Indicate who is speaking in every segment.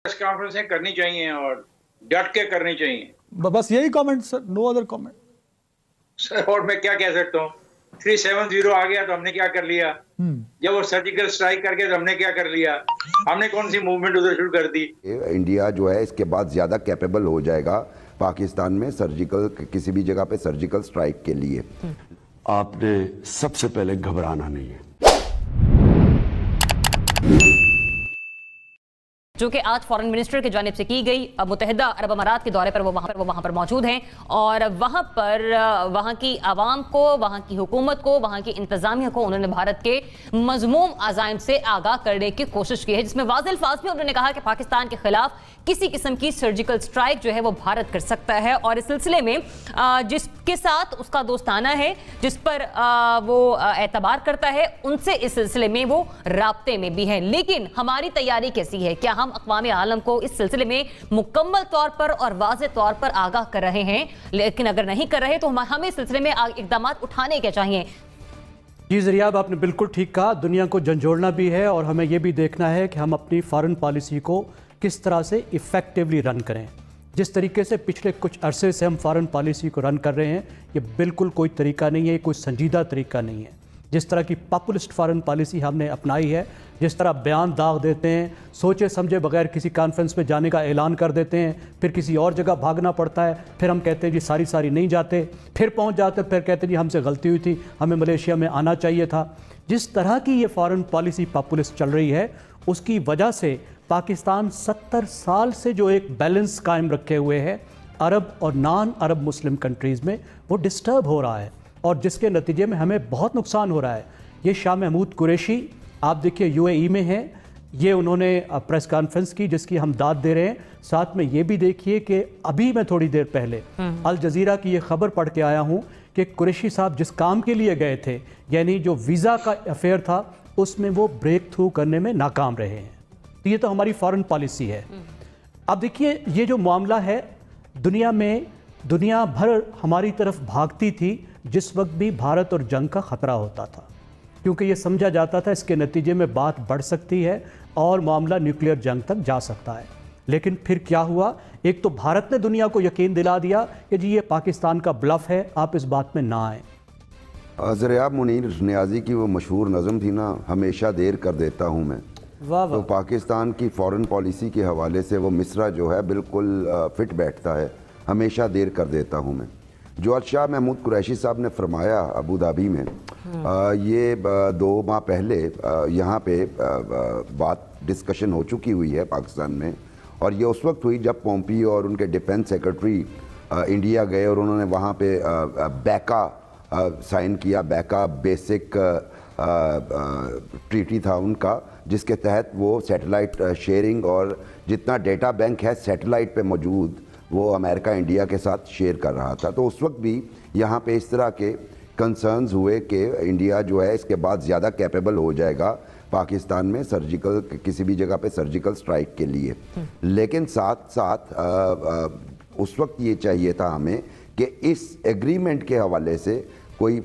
Speaker 1: Press कॉन्फ्रेंसें करनी चाहिए और डट के करनी चाहिए।
Speaker 2: बस यही comment sir, no other comment
Speaker 1: sir और मैं क्या कह सकता हूँ, 370 आ गया तो हमने क्या कर लिया, जब वो सर्जिकल स्ट्राइक करके तो हमने क्या कर लिया, हमने कौन सी मूवमेंट उधर शुरू कर दी।
Speaker 3: इंडिया जो है इसके बाद ज़्यादा कैपेबल हो जाएगा पाकिस्तान में सर्जिकल किसी भी जगह पे सर्जिकल स्ट्राइक के लिए।
Speaker 4: आपने सबसे पहले घबराना नहीं है।
Speaker 5: जो कि आज फॉरेन मिनिस्टर की जानिब से की गई। अब मुत्तहिदा अरब अमारात के दौरे पर वो वहां पर मौजूद हैं और वहां पर वहां की आवाम को, वहां की हुकूमत को, वहां की इंतजामिया को उन्होंने भारत के मजमूम अज़ाइम से आगाह करने की कोशिश की है, जिसमें वाज़ेह अल्फाज में उन्होंने कहा कि पाकिस्तान के खिलाफ किसी किस्म की सर्जिकल स्ट्राइक जो है वो भारत कर सकता है और इस सिलसिले में जिसके साथ उसका दोस्ताना है, जिस पर वो एतबार करता है, उनसे इस सिलसिले में वो राब्ते में भी है। लेकिन हमारी तैयारी कैसी है? क्या हम अक़वाम आलम को इस सिलसिले में मुकम्मल तौर पर और वाज़ेह तौर पर आगाह कर रहे हैं? लेकिन अगर नहीं कर रहे तो हमें इस सिलसिले में इक़दाम उठाने के चाहिए।
Speaker 2: जी ज़रियाब, आपने बिल्कुल ठीक कहा। दुनिया को झंझोड़ना भी है और हमें यह भी देखना है कि हम अपनी फॉरेन पॉलिसी को किस तरह से इफ़ेक्टिवली रन करें। जिस तरीके से पिछले कुछ अरसे से हम फॉरेन पॉलिसी को रन कर रहे हैं, ये बिल्कुल कोई तरीका नहीं है, कोई संजीदा तरीका नहीं है। जिस तरह की पॉपुलिस्ट फॉरेन पॉलिसी हमने अपनाई है, जिस तरह बयान दाग देते हैं, सोचे समझे बगैर किसी कॉन्फ्रेंस में जाने का ऐलान कर देते हैं, फिर किसी और जगह भागना पड़ता है, फिर हम कहते हैं जी सारी नहीं जाते, फिर पहुंच जाते, फिर कहते हैं जी हमसे गलती हुई थी, हमें मलेशिया में आना चाहिए था। जिस तरह की ये फॉरेन पॉलिसी पॉपुलिस्ट चल रही है, उसकी वजह से पाकिस्तान 70 साल से जो एक बैलेंस कायम रखे हुए है अरब और नॉन अरब मुस्लिम कंट्रीज़ में, वो डिस्टर्ब हो रहा है और जिसके नतीजे में हमें बहुत नुकसान हो रहा है। ये शाह महमूद कुरैशी आप देखिए यूएई में हैं, ये उन्होंने प्रेस कॉन्फ्रेंस की जिसकी हम दाद दे रहे हैं। साथ में ये भी देखिए कि अभी मैं थोड़ी देर पहले अल जज़ीरा की ये खबर पढ़ के आया हूँ कि कुरैशी साहब जिस काम के लिए गए थे, यानी जो वीज़ा का अफेयर था, उसमें वो ब्रेक थ्रू करने में नाकाम रहे हैं। तो ये तो हमारी फॉरेन पॉलिसी है। अब देखिए ये जो मामला है, दुनिया भर हमारी तरफ भागती थी जिस वक्त भी भारत और जंग का ख़तरा होता था, क्योंकि ये समझा जाता था इसके नतीजे में बात बढ़ सकती है और मामला न्यूक्लियर जंग तक जा सकता है। लेकिन फिर क्या हुआ? एक तो भारत ने दुनिया को यकीन दिला दिया कि जी ये पाकिस्तान का ब्लफ है, आप इस बात में ना आए।
Speaker 3: ज़रियाब मुनीर नियाज़ी की वो मशहूर नज़म थी ना, हमेशा देर कर देता हूँ मैं।
Speaker 2: वाह वाह।
Speaker 3: तो पाकिस्तान की फ़ॉरेन पॉलिसी के हवाले से वो मिसरा जो है बिल्कुल फिट बैठता है, हमेशा देर कर देता हूँ मैं। जो आज शाह महमूद कुरैशी साहब ने फरमाया अबू धाबी में, ये 2 माह पहले यहाँ पे बात डिस्कशन हो चुकी हुई है पाकिस्तान में, और ये उस वक्त हुई जब पोम्पियो और उनके डिफेंस सेक्रेटरी इंडिया गए और उन्होंने वहाँ पे बैका साइन किया। बैका बेसिक ट्रीटी था उनका, जिसके तहत वो सैटेलाइट शेयरिंग और जितना डेटा बैंक है सैटेलाइट पे मौजूद, वो अमेरिका इंडिया के साथ शेयर कर रहा था। तो उस वक्त भी यहाँ पे इस तरह के कंसर्न्स हुए कि इंडिया जो है इसके बाद ज़्यादा कैपेबल हो जाएगा पाकिस्तान में सर्जिकल किसी भी जगह पे सर्जिकल स्ट्राइक के लिए। लेकिन साथ साथ उस वक्त ये चाहिए था हमें कि इस एग्रीमेंट के हवाले से कोई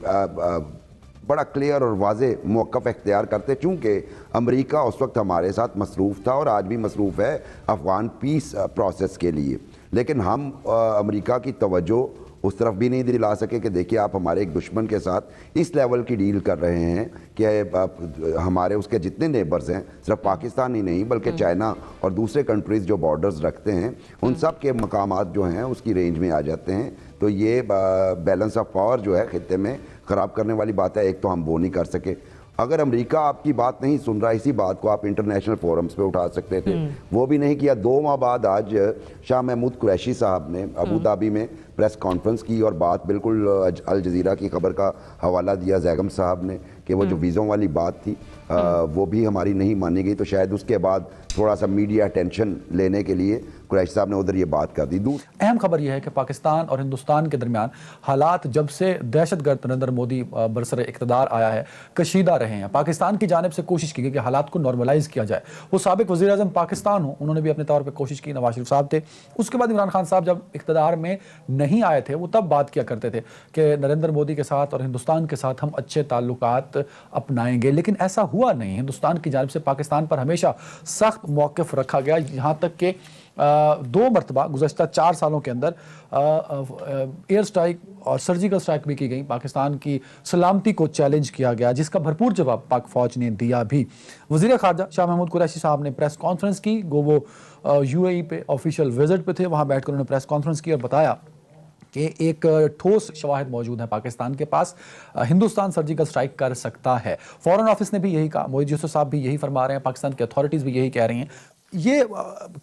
Speaker 3: बड़ा क्लियर और वाज़े मौक़िफ़ इख्तियार करते, चूँकि अमेरिका उस वक्त हमारे साथ मसरूफ़ था और आज भी मसरूफ़ है अफ़गान पीस प्रोसेस के लिए। लेकिन हम अमेरिका की तवज्जो उस तरफ भी नहीं दिला सके कि देखिए आप हमारे एक दुश्मन के साथ इस लेवल की डील कर रहे हैं कि हमारे उसके जितने नेबर्स हैं, सिर्फ पाकिस्तान ही नहीं बल्कि चाइना और दूसरे कंट्रीज़ जो बॉर्डर्स रखते हैं, उन सब के मकामात जो हैं उसकी रेंज में आ जाते हैं। तो ये बैलेंस ऑफ पावर जो है ख़ित्ते में ख़राब करने वाली बात है। एक तो हम वो नहीं कर सके। अगर अमेरिका आपकी बात नहीं सुन रहा, इसी बात को आप इंटरनेशनल फोरम्स पे उठा सकते थे, वो भी नहीं किया। 2 माह बाद आज शाह महमूद कुरैशी साहब ने अबू धाबी में प्रेस कॉन्फ्रेंस की और बात बिल्कुल अल जज़ीरा की खबर का हवाला दिया जैगम साहब ने कि वो जो वीज़ों वाली बात थी वो भी हमारी नहीं मानी गई। तो शायद उसके बाद थोड़ा सा मीडिया अटेंशन लेने के लिए कुरैशी साहब ने उधर ये बात कर दी।
Speaker 6: अहम खबर यह है कि पाकिस्तान और हिंदुस्तान के दरमियान हालात जब से दहशतगर्द नरेंद्र मोदी बरसर इक़्तिदार आया है कशीदा रहे हैं। पाकिस्तान की जानिब से कोशिश की गई कि हालात को नॉर्मलाइज किया जाए। वो साबिक वज़ीर आज़म पाकिस्तान हो, उन्होंने भी अपने तौर पर कोशिश की, नवाज शरीफ साहब थे। उसके बाद इमरान खान साहब जब इक़्तिदार में नहीं आए थे वो तब बात किया करते थे कि नरेंद्र मोदी के साथ और हिंदुस्तान के साथ हम अच्छे ताल्लुकात अपनाएंगे, लेकिन ऐसा हुआ नहीं। हिंदुस्तान की जानिब से पाकिस्तान पर हमेशा सख्त मौक़िफ़ रखा गया, यहाँ तक कि 2 मरतबा गुज़श्ता 4 सालों के अंदर एयर स्ट्राइक और सर्जिकल स्ट्राइक भी की गई, पाकिस्तान की सलामती को चैलेंज किया गया, जिसका भरपूर जवाब पाक फ़ौज ने दिया भी। वज़ीर ख़ारजा शाह महमूद कुरैशी साहब ने प्रेस कॉन्फ्रेंस की, वो UAE पे ऑफिशियल विजिट पे थे, वहाँ बैठकर उन्होंने प्रेस कॉन्फ्रेंस की और बताया कि एक ठोस शवाहिद मौजूद है पाकिस्तान के पास, हिंदुस्तान सर्जिकल स्ट्राइक कर सकता है। फॉरेन ऑफिस ने भी यही कहा, मोदी यूसुफ साहब भी यही फरमा रहे हैं, पाकिस्तान की अथॉरिटीज़ भी यही कह रही हैं। ये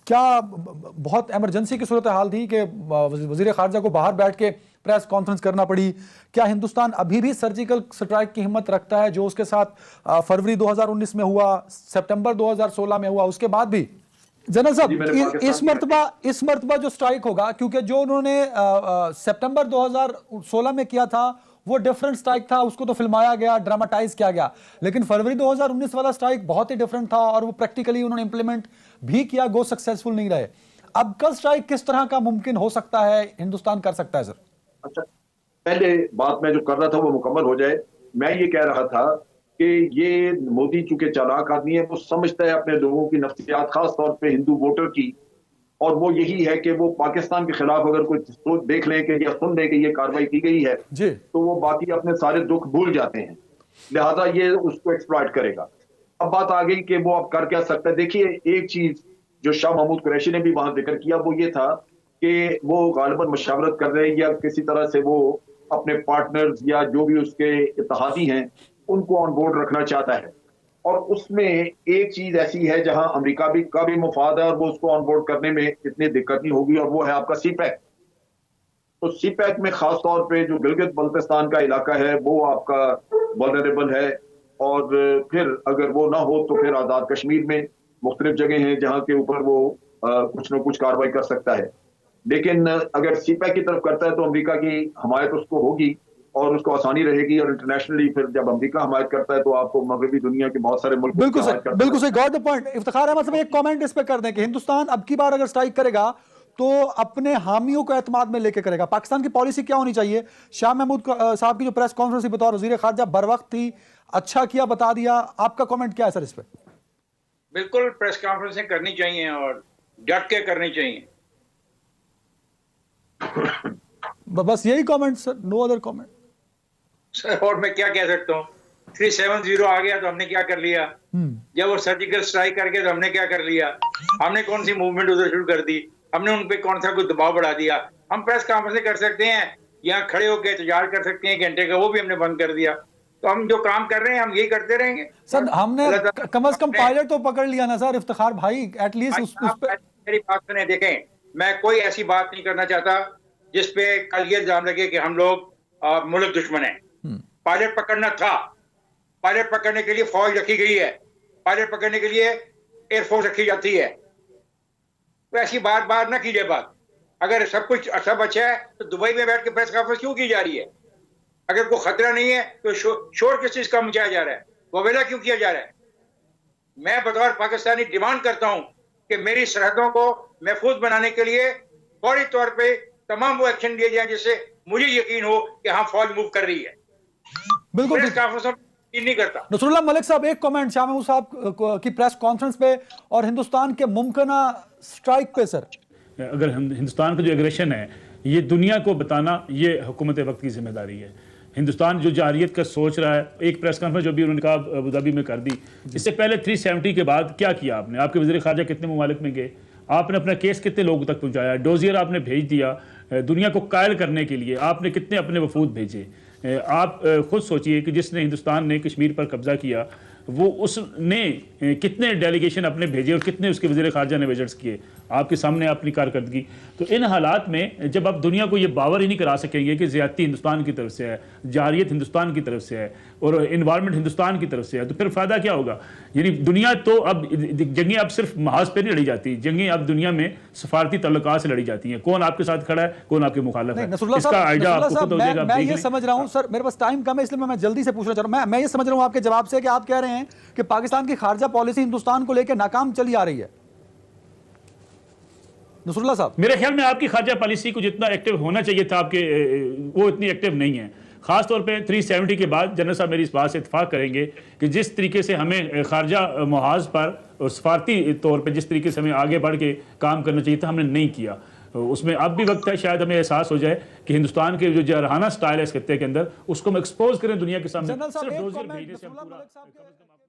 Speaker 6: क्या बहुत इमरजेंसी की सूरत हाल थी कि वज़ीर ख़ारजा को बाहर बैठ के प्रेस कॉन्फ्रेंस करना पड़ी? क्या हिंदुस्तान अभी भी सर्जिकल स्ट्राइक की हिम्मत रखता है जो उसके साथ फरवरी 2019 में हुआ, सितंबर 2016 में हुआ, उसके बाद भी? जनरल साहब, इस मरतबा जो स्ट्राइक होगा, क्योंकि जो उन्होंने सितंबर 2016 में किया था वो डिफरेंट स्ट्राइक था, उसको तो फिल्माया गया, ड्रामाटाइज किया गया, लेकिन फरवरी 2019 वाला स्ट्राइक बहुत ही डिफरेंट था और वो प्रैक्टिकली उन्होंने इंप्लीमेंट भी किया, गो सक्सेसफुल नहीं रहे। अब कल स्ट्राइक किस तरह का मुमकिन हो सकता है, हिंदुस्तान कर सकता है सर?
Speaker 7: अच्छा, पहले बात मैं जो कर रहा था वो मुकम्मल हो जाए। मैं ये कह रहा था कि ये मोदी चूंकि चालाक आदमी है, वो समझता है अपने लोगों की नफ्सियात, खास तौर पे हिंदू वोटर की, और वो यही है कि वो पाकिस्तान के खिलाफ अगर कोई देख लें कि या सुन लें कि ये कार्रवाई की गई है
Speaker 6: जी,
Speaker 7: तो वो बाकी अपने सारे दुख भूल जाते हैं, लिहाजा ये उसको एक्सप्लॉइट करेगा। अब बात आ गई कि वो अब कर क्या सकता है। देखिए, एक चीज जो शाह महमूद कुरैशी ने भी वहां जिक्र किया वो ये था कि वो गालिबन मशावरत कर रहे हैं या किसी तरह से वो अपने पार्टनर्स या जो भी उसके इत्तेहादी हैं उनको ऑन बोर्ड रखना चाहता है, और उसमें एक चीज ऐसी है जहां अमेरिका का भी मुफाद है और वो उसको ऑन बोर्ड करने में इतनी दिक्कत नहीं होगी, और वो है आपका CPEC। तो CPEC में खास तौर पे जो गिलगित बल्तिस्तान का इलाका है वो आपका वल्नरेबल है, और फिर अगर वो ना हो तो फिर आज़ाद कश्मीर में मुख्तलिफ जगह हैं जहां के ऊपर वो कुछ ना कुछ कार्रवाई कर सकता है। लेकिन अगर CPEC की तरफ करता है तो अमेरिका की हमायत उसको होगी और उसको आसानी रहेगी, और इंटरनेशनली फिर जब अमेरिका हमायत करता है तो आपको मगरबी दुनिया के बहुत सारे मुल्क
Speaker 6: बिल्कुल सही, got the point. Iftikhar Ahmed साहब, एक कमेंट इस पे कर दें कि हिंदुस्तान अब की बार अगर स्ट्राइक करेगा तो अपने हामियों को एतमाद में लेकर करेगा। पाकिस्तान की पॉलिसी क्या होनी चाहिए? शाह महमूद साहब की जो प्रेस कॉन्फ्रेंस बतौर वज़ीर ख़ारजा बर वक्त थी, अच्छा किया, बता दिया, आपका कमेंट क्या है सर इस पे?
Speaker 1: बिल्कुल प्रेस कॉन्फ्रेंसें करनी चाहिए और डट के करनी चाहिए।
Speaker 6: बस यही comment sir, no other comment
Speaker 1: sir. और मैं क्या कह सकता हूँ, 370 आ गया तो हमने क्या कर लिया, जब वो सर्जिकल स्ट्राइक करके तो हमने क्या कर लिया, हमने कौन सी मूवमेंट उधर शुरू कर दी, हमने उन पे कौन सा कुछ दबाव बढ़ा दिया। हम प्रेस कॉन्फ्रेंस कर सकते हैं, यहाँ खड़े होकर इंतजार कर सकते हैं घंटे का, वो भी हमने बंद कर दिया। तो हम जो काम कर रहे हैं हम यही करते रहेंगे
Speaker 6: सर। हमने कम से कम पायलट तो पकड़ लिया ना सर, इफ्तिखार भाई, एटलीस्ट उस पे
Speaker 1: मेरी बात सुने। देखें, मैं कोई ऐसी बात नहीं करना चाहता जिसपे कल ये इल्जाम लगे कि हम लोग मुल्क दुश्मन है। पायलट पकड़ना था, पायलट पकड़ने के लिए फौज रखी गई है, पायलट पकड़ने के लिए एयरफोर्स रखी जाती है। तो ऐसी बात ना कीजिए बात। अगर सब कुछ सब अच्छा है तो दुबई में बैठ के प्रेस कॉन्फ्रेंस क्यों की जा रही है? अगर कोई खतरा नहीं है तो शोर किस चीज का मचाया जा रहा है, ववेला क्यों किया जा रहा है? मैं बतौर पाकिस्तानी डिमांड करता हूं कि मेरी सरहदों को महफूज बनाने के लिए फौरी तौर पे तमाम वो एक्शन लिए जाए जिससे मुझे यकीन हो कि हाँ फौज मूव कर रही है।
Speaker 6: बिल्कुल
Speaker 1: नहीं करता।
Speaker 6: नसरुल्लाह मलिक साहब, एक कमेंट शाह महमूद साहब की प्रेस कॉन्फ्रेंस पे और हिंदुस्तान के मुमकिना स्ट्राइक पे सर।
Speaker 8: अगर हिंदुस्तान का जो एग्रेशन है ये दुनिया को बताना ये हुकूमत वक्त की जिम्मेदारी है। हिंदुस्तान जो जारियत का सोच रहा है, एक प्रेस कॉन्फ्रेंस जो भी उन्होंने कहा अबू धाबी में कर दी, इससे पहले 370 के बाद क्या किया आपने? आपके वज़ीर ख़ारजा कितने ममालिक में गए? आपने अपना केस कितने लोगों तक पहुंचाया? डोजियर आपने भेज दिया दुनिया को कायल करने के लिए, आपने कितने अपने वफूद भेजे? आप खुद सोचिए कि जिसने हिंदुस्तान ने कश्मीर पर कब्जा किया वो उसने कितने डेलीगेशन अपने भेजे और कितने उसके वज़ीर ख़ारजा ने विजिट्स किए, आपके सामने अपनी कारकर्दगी। तो इन हालात में जब आप दुनिया को ये बावर ही नहीं करा सकेंगे कि ज़्यादती हिंदुस्तान की तरफ से है, जारियत हिंदुस्तान की तरफ से है और इन्वायरमेंट हिंदुस्तान की तरफ से है, तो फिर फ़ायदा क्या होगा? यानी दुनिया तो अब जंगें अब सिर्फ महाज पर नहीं लड़ी जाती, जंगें अब दुनिया में सफारती तल्लुकात से लड़ी जाती हैं। कौन आपके साथ खड़ा है, कौन आपके मुखालिफ है, इसका आइडिया आपको खुद हो जाएगा।
Speaker 6: मैं ये समझ रहा हूँ सर, मेरे पास टाइम कम है इसलिए मैं जल्दी से पूछना चाह रहा हूँ। मैं ये समझ रहा हूँ आपके जवाब से कि आप कह रहे हैं कि पाकिस्तान की खारजा पॉलिसी हिंदुस्तान को लेकर नाकाम चली आ रही है। नसरुल्लाह साहब,
Speaker 8: मेरे ख्याल में आपकी खारजा पॉलिसी को जितना एक्टिव होना चाहिए था आपके, वो इतनी एक्टिव नहीं है। खास तौर पे 370 के बाद जनरल साहब मेरी इस बात से इत्तेफाक करेंगे कि जिस तरीके से हमें खारजा महाज पर और सफारती तौर पे जिस तरीके से हमें आगे बढ़ के काम करना चाहिए था, हमने नहीं किया। उसमें अब भी वक्त है, शायद हमें एहसास हो जाए कि हिंदुस्तान के जो जरहाना स्टाइल है इस खत्ते के अंदर, उसको हम एक्सपोज करें दुनिया के सामने।
Speaker 6: जनरल साहब,
Speaker 8: सिर्फ
Speaker 6: एक
Speaker 8: डोजियर
Speaker 6: comment
Speaker 8: भेजने से हम
Speaker 6: नसरुल्लाह
Speaker 8: पूरा-
Speaker 6: मलिक साहब के-